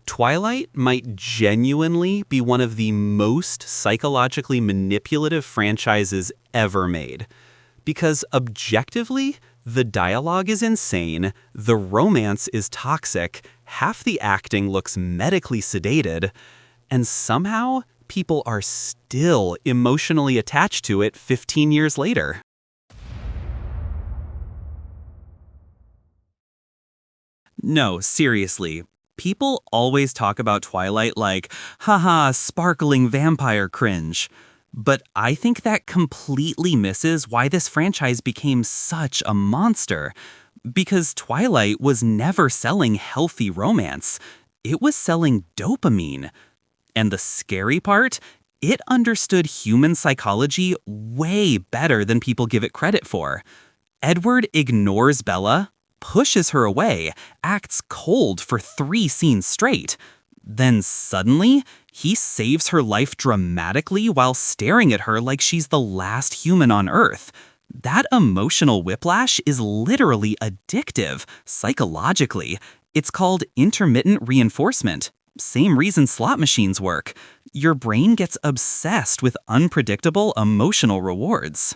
Twilight might genuinely be one of the most psychologically manipulative franchises ever made. Because objectively, the dialogue is insane, the romance is toxic, half the acting looks medically sedated, and somehow people are still emotionally attached to it 15 years later. No, seriously. People always talk about Twilight like, haha, sparkling vampire cringe. But I think that completely misses why this franchise became such a monster. Because Twilight was never selling healthy romance. It was selling dopamine. And the scary part? It understood human psychology way better than people give it credit for. Edward ignores Bella, pushes her away, acts cold for 3 scenes straight. Then suddenly, he saves her life dramatically while staring at her like she's the last human on Earth. That emotional whiplash is literally addictive, psychologically. It's called intermittent reinforcement. Same reason slot machines work. Your brain gets obsessed with unpredictable emotional rewards.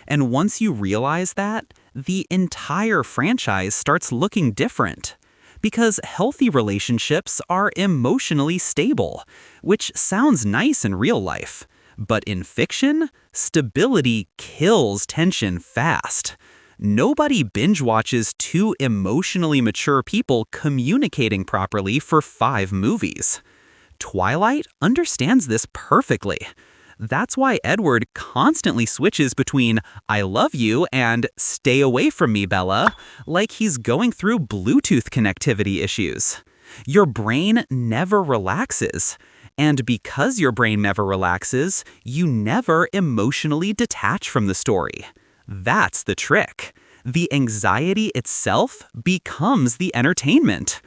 And once you realize that, the entire franchise starts looking different. Because healthy relationships are emotionally stable, which sounds nice in real life. But in fiction, stability kills tension fast. Nobody binge watches 2 emotionally mature people communicating properly for 5 movies. Twilight understands this perfectly. That's why Edward constantly switches between "I love you" and "stay away from me, Bella," like he's going through Bluetooth connectivity issues. Your brain never relaxes. And because your brain never relaxes, you never emotionally detach from the story. That's the trick. The anxiety itself becomes the entertainment.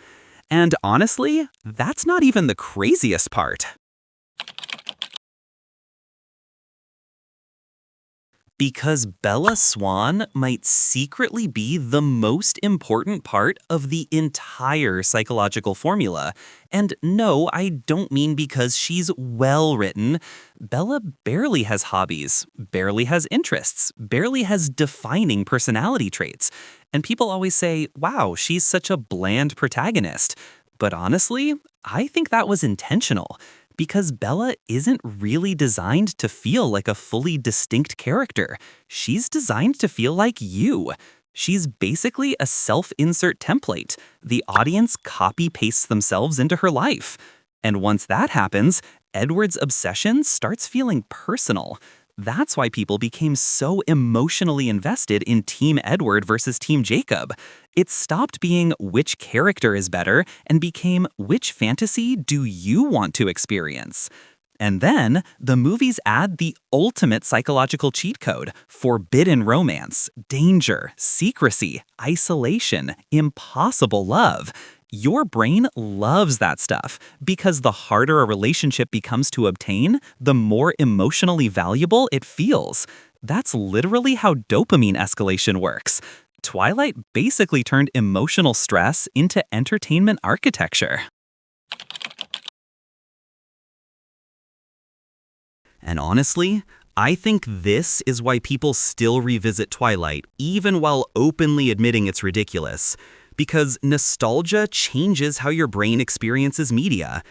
And honestly, that's not even the craziest part. Because Bella Swan might secretly be the most important part of the entire psychological formula. And no, I don't mean because she's well written. Bella barely has hobbies, barely has interests, barely has defining personality traits. And people always say, wow, she's such a bland protagonist. But honestly, I think that was intentional. Because Bella isn't really designed to feel like a fully distinct character. She's designed to feel like you. She's basically a self-insert template. The audience copy-pastes themselves into her life. And once that happens, Edward's obsession starts feeling personal. That's why people became so emotionally invested in Team Edward versus Team Jacob. It stopped being which character is better and became which fantasy do you want to experience. And then, the movies add the ultimate psychological cheat code: forbidden romance, danger, secrecy, isolation, impossible love. Your brain loves that stuff because the harder a relationship becomes to obtain, the more emotionally valuable it feels. That's literally how dopamine escalation works. Twilight basically turned emotional stress into entertainment architecture. And honestly, I think this is why people still revisit Twilight, even while openly admitting it's ridiculous. Because nostalgia changes how your brain experiences media.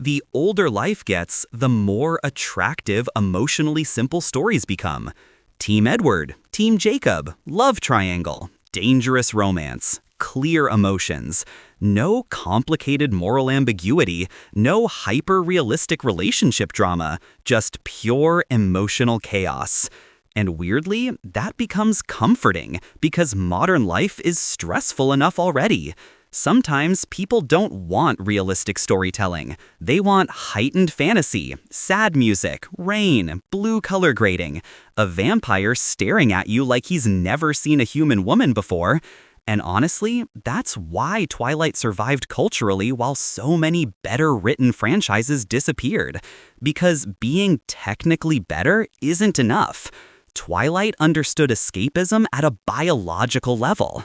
The older life gets, the more attractive, emotionally simple stories become. Team Edward, Team Jacob, love triangle, dangerous romance, clear emotions. No complicated moral ambiguity, no hyper-realistic relationship drama, just pure emotional chaos. And weirdly, that becomes comforting because modern life is stressful enough already. Sometimes people don't want realistic storytelling. They want heightened fantasy, sad music, rain, blue color grading, a vampire staring at you like he's never seen a human woman before. And honestly, that's why Twilight survived culturally while so many better-written franchises disappeared. Because being technically better isn't enough. Twilight understood escapism at a biological level.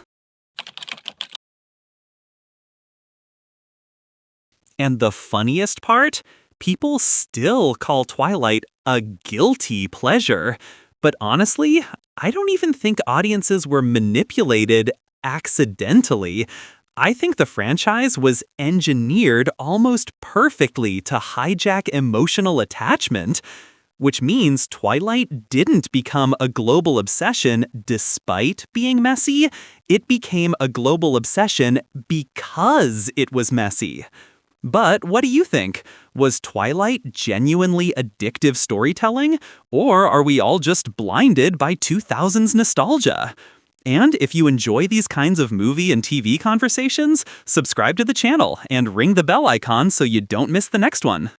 And the funniest part? People still call Twilight a guilty pleasure. But honestly, I don't even think audiences were manipulated accidentally. I think the franchise was engineered almost perfectly to hijack emotional attachment, which means Twilight didn't become a global obsession despite being messy. It became a global obsession because it was messy. But what do you think? Was Twilight genuinely addictive storytelling? Or are we all just blinded by 2000s nostalgia? And if you enjoy these kinds of movie and TV conversations, subscribe to the channel and ring the bell icon so you don't miss the next one.